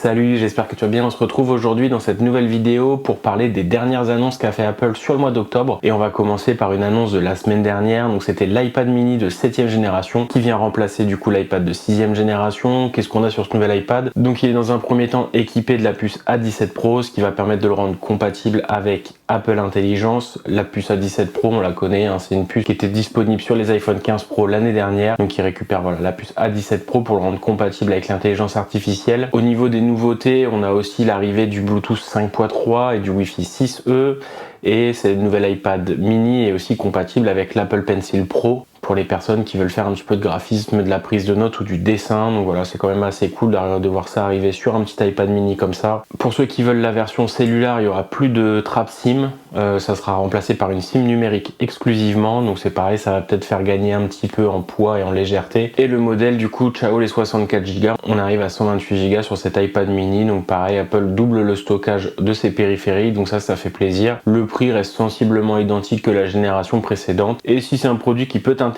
Salut, j'espère que tu vas bien. On se retrouve aujourd'hui dans cette nouvelle vidéo pour parler des dernières annonces qu'a fait Apple sur le mois d'octobre. Et on va commencer par une annonce de la semaine dernière. Donc c'était l'iPad mini de 7e génération qui vient remplacer du coup l'iPad de 6e génération. Qu'est-ce qu'on a sur ce nouvel iPad? Donc il est dans un premier temps équipé de la puce A17 Pro, ce qui va permettre de le rendre compatible avec Apple Intelligence. La puce A17 Pro, on la connaît, hein, c'est une puce qui était disponible sur les iPhone 15 Pro l'année dernière. Donc il récupère la puce A17 Pro pour le rendre compatible avec l'intelligence artificielle. Au niveau des nouveautés, on a aussi l'arrivée du Bluetooth 5.3 et du Wi-Fi 6E, et ce nouvel iPad mini est aussi compatible avec l'Apple Pencil Pro pour les personnes qui veulent faire un petit peu de graphisme, de la prise de notes ou du dessin. Donc voilà, c'est quand même assez cool de voir ça arriver sur un petit iPad mini comme ça. Pour ceux qui veulent la version cellulaire, il y aura plus de trap SIM, ça sera remplacé par une SIM numérique exclusivement, donc c'est pareil, ça va peut-être faire gagner un petit peu en poids et en légèreté. Et le modèle du coup, ciao les 64 Go, on arrive à 128 Go sur cet iPad mini, donc pareil, Apple double le stockage de ses périphériques, donc ça fait plaisir. Le prix reste sensiblement identique que la génération précédente, et si c'est un produit qui peut t'intéresser,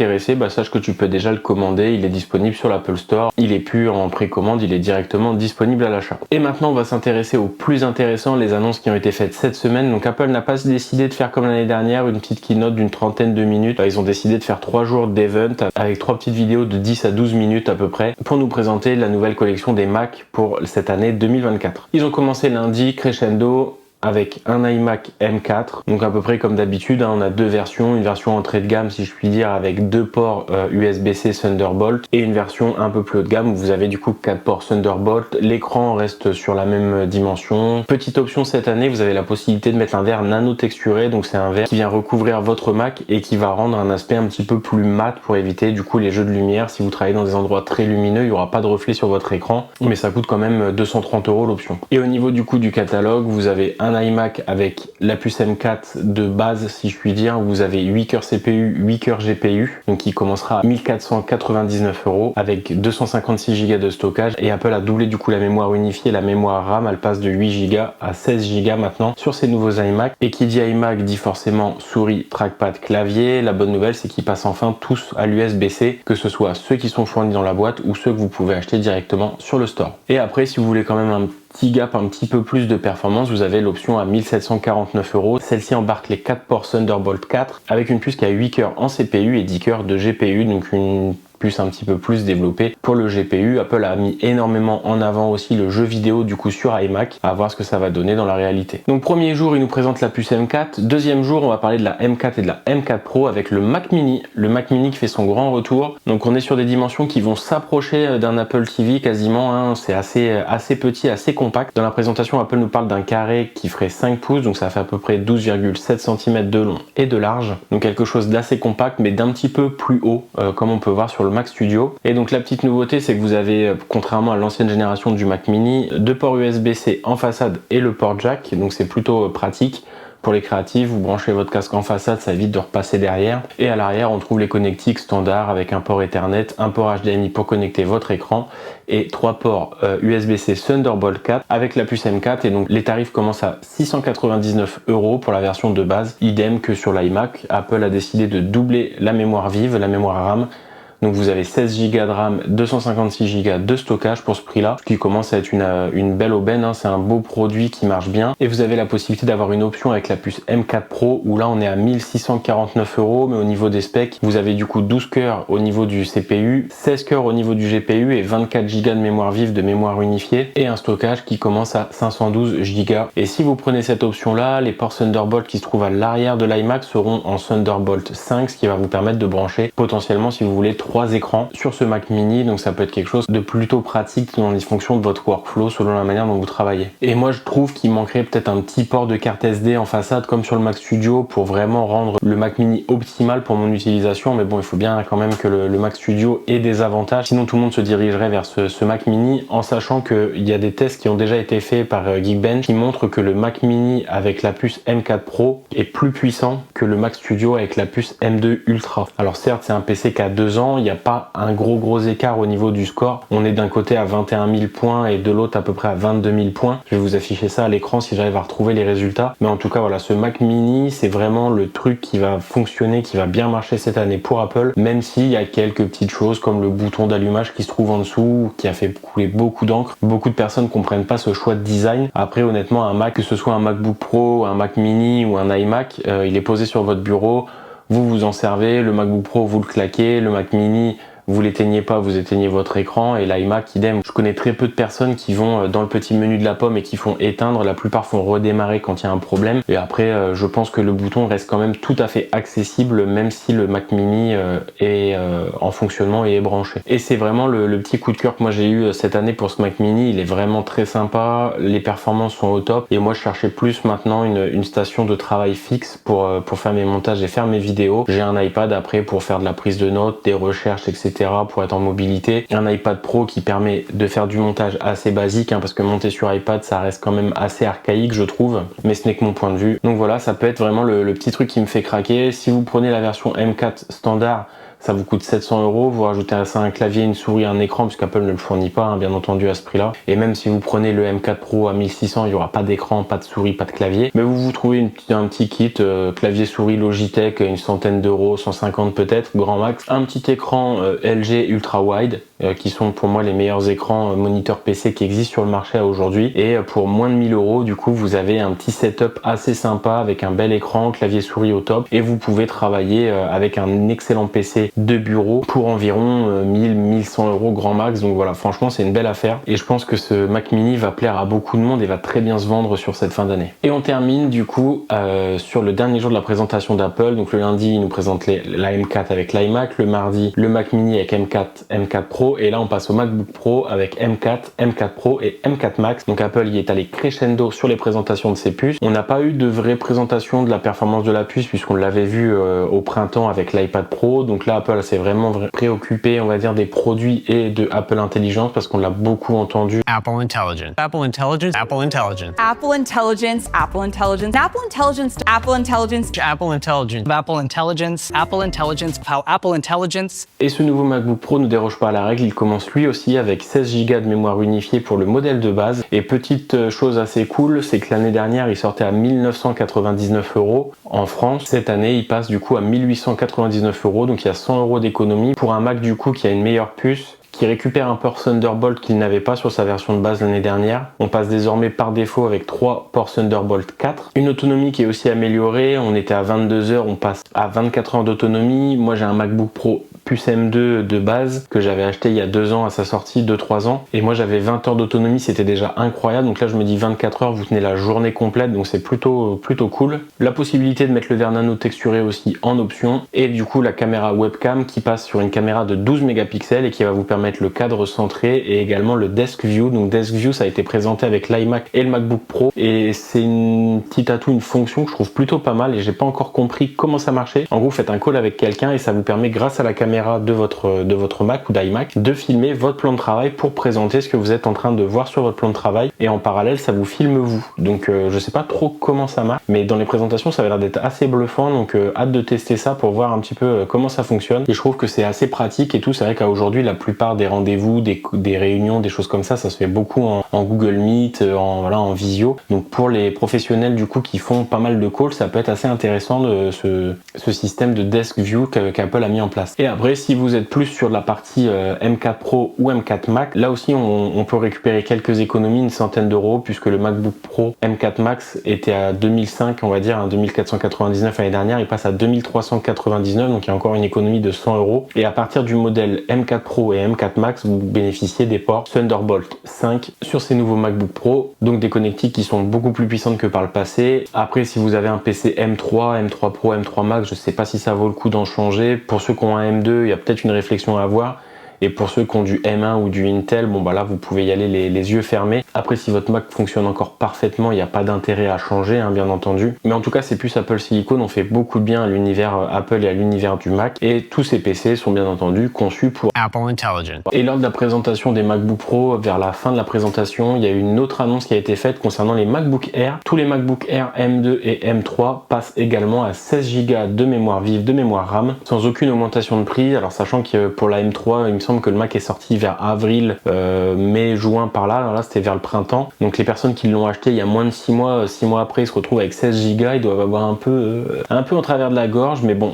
sache que tu peux déjà le commander, il est disponible sur l'Apple Store, il est plus en précommande, il est directement disponible à l'achat. Et maintenant on va s'intéresser au plus intéressant, les annonces qui ont été faites cette semaine. Donc Apple n'a pas décidé de faire comme l'année dernière une petite keynote d'une trentaine de minutes, ils ont décidé de faire 3 jours d'event avec 3 petites vidéos de 10 à 12 minutes à peu près pour nous présenter la nouvelle collection des Mac pour cette année 2024. Ils ont commencé lundi crescendo avec un iMac M4, donc à peu près comme d'habitude, on a deux versions, une version entrée de gamme si je puis dire avec deux ports USB-C Thunderbolt et une version un peu plus haut de gamme où vous avez du coup 4 ports Thunderbolt, l'écran reste sur la même dimension. Petite option cette année, vous avez la possibilité de mettre un verre nano texturé, donc c'est un verre qui vient recouvrir votre Mac et qui va rendre un aspect un petit peu plus mat pour éviter du coup les jeux de lumière. Si vous travaillez dans des endroits très lumineux, il n'y aura pas de reflet sur votre écran, mais ça coûte quand même 230 € l'option. Et au niveau du coup du catalogue, vous avez un iMac avec la puce M4 de base si je puis dire, vous avez 8 cœurs CPU, 8 cœurs GPU, donc qui commencera à 1499 € avec 256 Go de stockage, et Apple a doublé du coup la mémoire unifiée, la mémoire RAM elle passe de 8 Go à 16 Go maintenant sur ces nouveaux iMac. Et qui dit iMac dit forcément souris, trackpad, clavier. La bonne nouvelle c'est qu'ils passent enfin tous à l'USB-C, que ce soit ceux qui sont fournis dans la boîte ou ceux que vous pouvez acheter directement sur le store. Et après, si vous voulez quand même un petit gap, un petit peu plus de performance, vous avez l'option à 1749 €. Celle-ci embarque les 4 ports Thunderbolt 4 avec une puce qui a 8 cœurs en CPU et 10 cœurs de GPU, donc une puce un petit peu plus développée pour le GPU. Apple a mis énormément en avant aussi le jeu vidéo du coup sur iMac, à voir ce que ça va donner dans la réalité. Donc premier jour, il nous présente la puce M4. Deuxième jour, on va parler de la M4 et de la M4 Pro avec le Mac Mini. Le Mac Mini qui fait son grand retour. Donc on est sur des dimensions qui vont s'approcher d'un Apple TV quasiment, hein. C'est assez petit, assez compact. Dans la présentation, Apple nous parle d'un carré qui ferait 5 pouces, donc ça fait à peu près 12,7 cm de long et de large. Donc quelque chose d'assez compact mais d'un petit peu plus haut, comme on peut voir sur le Mac Studio. Et donc la petite nouveauté, c'est que vous avez, contrairement à l'ancienne génération du Mac Mini, deux ports USB-C en façade et le port jack, donc c'est plutôt pratique. Pour les créatifs, vous branchez votre casque en façade, ça évite de repasser derrière. Et à l'arrière, on trouve les connectiques standards avec un port Ethernet, un port HDMI pour connecter votre écran et 3 ports USB-C Thunderbolt 4 avec la puce M4. Et donc les tarifs commencent à 699 € pour la version de base. Idem que sur l'iMac, Apple a décidé de doubler la mémoire vive, la mémoire RAM. Donc vous avez 16 Go de RAM, 256 Go de stockage pour ce prix-là, ce qui commence à être une belle aubaine, hein. C'est un beau produit qui marche bien. Et vous avez la possibilité d'avoir une option avec la puce M4 Pro, où là on est à 1649 €, mais au niveau des specs, vous avez du coup 12 cœurs au niveau du CPU, 16 cœurs au niveau du GPU et 24 Go de mémoire vive, de mémoire unifiée, et un stockage qui commence à 512 Go. Et si vous prenez cette option-là, les ports Thunderbolt qui se trouvent à l'arrière de l'iMac seront en Thunderbolt 5, ce qui va vous permettre de brancher potentiellement, si vous voulez, 3 écrans sur ce Mac Mini, donc ça peut être quelque chose de plutôt pratique dans les fonctions de votre workflow selon la manière dont vous travaillez. Et moi je trouve qu'il manquerait peut-être un petit port de carte SD en façade comme sur le Mac Studio pour vraiment rendre le Mac Mini optimal pour mon utilisation, mais bon, il faut bien quand même que le Mac Studio ait des avantages, sinon tout le monde se dirigerait vers ce Mac Mini, en sachant qu'il y a des tests qui ont déjà été faits par Geekbench qui montrent que le Mac Mini avec la puce M4 Pro est plus puissant que le Mac Studio avec la puce M2 Ultra. Alors certes, c'est un PC qui a 2 ans, il n'y a pas un gros écart au niveau du score. On est d'un côté à 21 000 points et de l'autre à peu près à 22 000 points. Je vais vous afficher ça à l'écran si j'arrive à retrouver les résultats. Mais en tout cas, voilà, ce Mac Mini, c'est vraiment le truc qui va fonctionner, qui va bien marcher cette année pour Apple, même s'il y a quelques petites choses comme le bouton d'allumage qui se trouve en dessous, qui a fait couler beaucoup d'encre. Beaucoup de personnes comprennent pas ce choix de design. Après, honnêtement, un Mac, que ce soit un MacBook Pro, un Mac Mini ou un iMac, il est posé sur votre bureau, vous vous en servez, le MacBook Pro vous le claquez, le Mac Mini vous l'éteignez pas, vous éteignez votre écran, et l'iMac idem. Je connais très peu de personnes qui vont dans le petit menu de la pomme et qui font éteindre. La plupart font redémarrer quand il y a un problème. Et après, je pense que le bouton reste quand même tout à fait accessible, même si le Mac Mini est en fonctionnement et est branché. Et c'est vraiment le petit coup de cœur que moi j'ai eu cette année pour ce Mac Mini. Il est vraiment très sympa, les performances sont au top. Et moi je cherchais plus maintenant une station de travail fixe pour faire mes montages et faire mes vidéos. J'ai un iPad après pour faire de la prise de notes, des recherches, etc. pour être en mobilité. Un iPad Pro qui permet de faire du montage assez basique, parce que monter sur iPad ça reste quand même assez archaïque je trouve, mais ce n'est que mon point de vue. Donc voilà, ça peut être vraiment le petit truc qui me fait craquer. Si vous prenez la version M4 standard, ça vous coûte 700 €, vous rajoutez à ça un clavier, une souris, un écran, puisqu'Apple ne le fournit pas, bien entendu, à ce prix-là. Et même si vous prenez le M4 Pro à 1600, il n'y aura pas d'écran, pas de souris, pas de clavier. Mais vous trouvez un petit kit, clavier souris Logitech, une centaine d'euros, 150 peut-être, grand max. Un petit écran LG Ultra Wide, qui sont pour moi les meilleurs écrans moniteurs PC qui existent sur le marché aujourd'hui. Et pour moins de 1000 €, du coup, vous avez un petit setup assez sympa avec un bel écran, clavier souris au top. Et vous pouvez travailler avec un excellent PC de bureau pour environ 1000-1100 € grand max. Donc voilà, franchement c'est une belle affaire et je pense que ce Mac Mini va plaire à beaucoup de monde et va très bien se vendre sur cette fin d'année. Et on termine du coup sur le dernier jour de la présentation d'Apple. Donc le lundi il nous présente la M4 avec l'iMac, le mardi le Mac Mini avec M4 Pro, et là on passe au MacBook Pro avec M4 Pro et M4 Max. Donc Apple y est allé crescendo sur les présentations de ses puces. On n'a pas eu de vraie présentation de la performance de la puce puisqu'on l'avait vu au printemps avec l'iPad Pro. Donc là Apple s'est vraiment préoccupé, on va dire, des produits et de Apple Intelligence parce qu'on l'a beaucoup entendu. Apple Intelligence. Apple Intelligence. Apple Intelligence. Apple Intelligence. Apple Intelligence. Apple Intelligence. Apple Intelligence. Apple Intelligence. Apple Intelligence. Apple Intelligence. Apple Intelligence. Et ce nouveau MacBook Pro ne déroge pas à la règle, il commence lui aussi avec 16 Go de mémoire unifiée pour le modèle de base. Et petite chose assez cool, c'est que l'année dernière il sortait à 1999 € en France. Cette année il passe du coup à 1899 €, donc il y a 100 € d'économie pour un Mac du coup qui a une meilleure puce, qui récupère un port Thunderbolt qu'il n'avait pas sur sa version de base l'année dernière. On passe désormais par défaut avec 3 ports Thunderbolt 4. Une autonomie qui est aussi améliorée, on était à 22 heures, on passe à 24 heures d'autonomie. Moi j'ai un MacBook Pro puce M2 de base que j'avais acheté il y a 2 ans à sa sortie, 2-3 ans, et moi j'avais 20 heures d'autonomie, c'était déjà incroyable. Donc là je me dis 24 heures, vous tenez la journée complète, donc c'est plutôt cool. La possibilité de mettre le verre nano texturé aussi en option, et du coup la caméra webcam qui passe sur une caméra de 12 mégapixels et qui va vous permettre le cadre centré, et également le Desk View. Donc Desk View ça a été présenté avec l'iMac et le MacBook Pro, et c'est une petite atout, une fonction que je trouve plutôt pas mal et j'ai pas encore compris comment ça marchait. En gros, vous faites un call avec quelqu'un et ça vous permet, grâce à la caméra de votre Mac ou d'iMac, de filmer votre plan de travail pour présenter ce que vous êtes en train de voir sur votre plan de travail, et en parallèle ça vous filme vous. Donc je sais pas trop comment ça marche, mais dans les présentations ça avait l'air d'être assez bluffant, donc hâte de tester ça pour voir un petit peu comment ça fonctionne. Et je trouve que c'est assez pratique et tout. C'est vrai qu'aujourd'hui la plupart des rendez-vous, des réunions, des choses comme ça se fait beaucoup en Google Meet, en visio. Donc pour les professionnels du coup qui font pas mal de calls, ça peut être assez intéressant de ce système de Desk View qu'Apple a mis en place. Et après, si vous êtes plus sur la partie M4 Pro ou M4 Max, là aussi on peut récupérer quelques économies, une centaine d'euros, puisque le MacBook Pro M4 Max était à 2005, on va dire, 2499 l'année dernière, il passe à 2399, donc il y a encore une économie de 100 €. Et à partir du modèle M4 Pro et M4 Max, vous bénéficiez des ports Thunderbolt 5 sur ces nouveaux MacBook Pro, donc des connectiques qui sont beaucoup plus puissantes que par le passé. Après, si vous avez un PC M3 Pro, M3 Max, je sais pas si ça vaut le coup d'en changer. Pour ceux qui ont un M2, il y a peut-être une réflexion à avoir. Et pour ceux qui ont du M1 ou du Intel, bon bah là vous pouvez y aller les yeux fermés. Après si votre Mac fonctionne encore parfaitement, il n'y a pas d'intérêt à changer hein, bien entendu. Mais en tout cas c'est plus Apple Silicon, on fait beaucoup de bien à l'univers Apple et à l'univers du Mac. Et tous ces PC sont bien entendu conçus pour Apple Intelligence. Et lors de la présentation des MacBook Pro, vers la fin de la présentation, il y a eu une autre annonce qui a été faite concernant les MacBook Air. Tous les MacBook Air M2 et M3 passent également à 16 Go de mémoire vive, de mémoire RAM, sans aucune augmentation de prix. Alors sachant que pour la M3, il me semble que le Mac est sorti vers avril, mai, juin par là. Alors là c'était vers le printemps. Donc les personnes qui l'ont acheté il y a moins de 6 mois après, ils se retrouvent avec 16 Go. Ils doivent avoir un peu en travers de la gorge. Mais bon,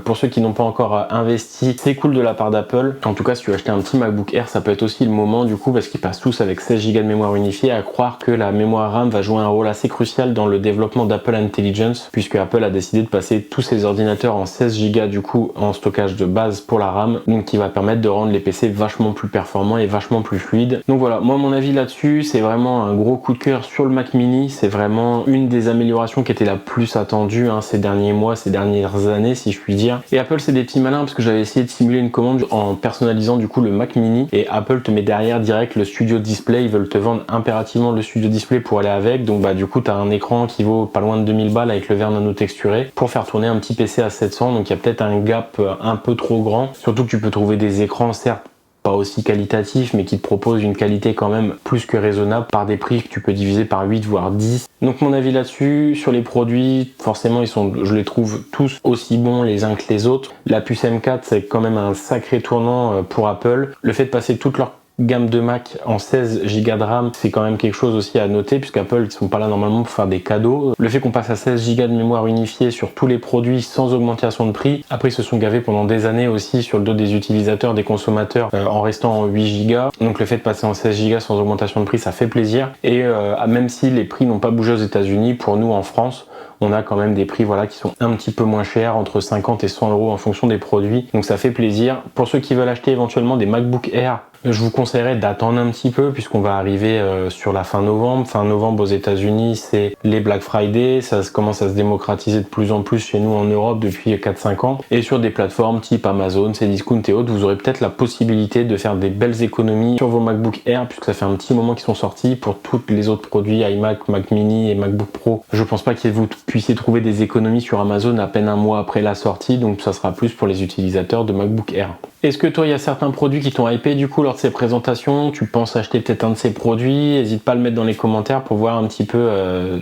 pour ceux qui n'ont pas encore investi, c'est cool de la part d'Apple. En tout cas, si tu veux acheter un petit MacBook Air, ça peut être aussi le moment du coup, parce qu'ils passent tous avec 16 Go de mémoire unifiée, à croire que la mémoire RAM va jouer un rôle assez crucial dans le développement d'Apple Intelligence, puisque Apple a décidé de passer tous ses ordinateurs en 16 Go du coup en stockage de base pour la RAM, donc qui va permettre de rendre les PC vachement plus performants et vachement plus fluides. Donc voilà, moi mon avis là-dessus, c'est vraiment un gros coup de cœur sur le Mac Mini. C'est vraiment une des améliorations qui était la plus attendue hein, ces derniers mois, ces dernières années si je puis dire. Et Apple c'est des petits malins, parce que j'avais essayé de simuler une commande en personnalisant du coup le Mac Mini, et Apple te met derrière direct le Studio Display. Ils veulent te vendre impérativement le Studio Display pour aller avec, donc bah du coup tu as un écran qui vaut pas loin de 2000 balles avec le verre nano texturé pour faire tourner un petit PC à 700, donc il y a peut-être un gap un peu trop grand, surtout que tu peux trouver des écrans certes pas aussi qualitatifs, mais qui te proposent une qualité quand même plus que raisonnable par des prix que tu peux diviser par 8 voire 10. Donc mon avis là-dessus, sur les produits, forcément je les trouve tous aussi bons les uns que les autres. La puce M4 c'est quand même un sacré tournant pour Apple. Le fait de passer toute leur gamme de Mac en 16 Go de RAM, c'est quand même quelque chose aussi à noter, puisqu'Apple ils sont pas là normalement pour faire des cadeaux. Le fait qu'on passe à 16 Go de mémoire unifiée sur tous les produits sans augmentation de prix, après ils se sont gavés pendant des années aussi sur le dos des utilisateurs, des consommateurs en restant en 8 Go. Donc le fait de passer en 16 Go sans augmentation de prix, ça fait plaisir. Et même si les prix n'ont pas bougé aux États-Unis, pour nous en France, on a quand même des prix voilà, qui sont un petit peu moins chers, entre 50 et 100 euros en fonction des produits. Donc ça fait plaisir. Pour ceux qui veulent acheter éventuellement des MacBook Air, je vous conseillerais d'attendre un petit peu, puisqu'on va arriver sur la fin novembre. Fin novembre aux États-Unis, c'est les Black Friday. Ça commence à se démocratiser de plus en plus chez nous en Europe depuis 4-5 ans. Et sur des plateformes type Amazon, Cdiscount et autres, vous aurez peut-être la possibilité de faire des belles économies sur vos MacBook Air, puisque ça fait un petit moment qu'ils sont sortis. Pour tous les autres produits, iMac, Mac Mini et MacBook Pro, je pense pas que vous puissiez trouver des économies sur Amazon à peine un mois après la sortie. Donc ça sera plus pour les utilisateurs de MacBook Air. Est-ce que toi, il y a certains produits qui t'ont hypé du coup lors de ces présentations? Tu penses acheter peut-être un de ces produits? N'hésite pas à le mettre dans les commentaires pour voir un petit peu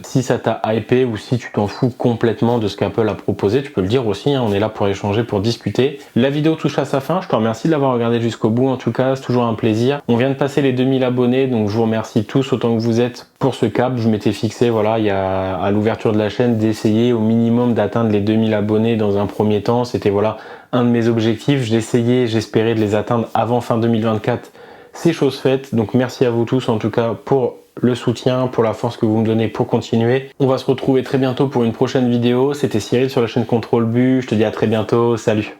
si ça t'a hypé ou si tu t'en fous complètement de ce qu'Apple a proposé. Tu peux le dire aussi, hein, on est là pour échanger, pour discuter. La vidéo touche à sa fin. Je te remercie de l'avoir regardé jusqu'au bout. En tout cas, c'est toujours un plaisir. On vient de passer les 2000 abonnés, donc je vous remercie tous autant que vous êtes pour ce cap. Je m'étais fixé, voilà, il y a à l'ouverture de la chaîne d'essayer au minimum d'atteindre les 2000 abonnés dans un premier temps. C'était voilà un de mes objectifs. J'espérais de les atteindre avant fin 2024. C'est chose faite. Donc merci à vous tous en tout cas pour le soutien, pour la force que vous me donnez pour continuer. On va se retrouver très bientôt pour une prochaine vidéo. C'était Cyril sur la chaîne Contrôle Bu. Je te dis à très bientôt. Salut.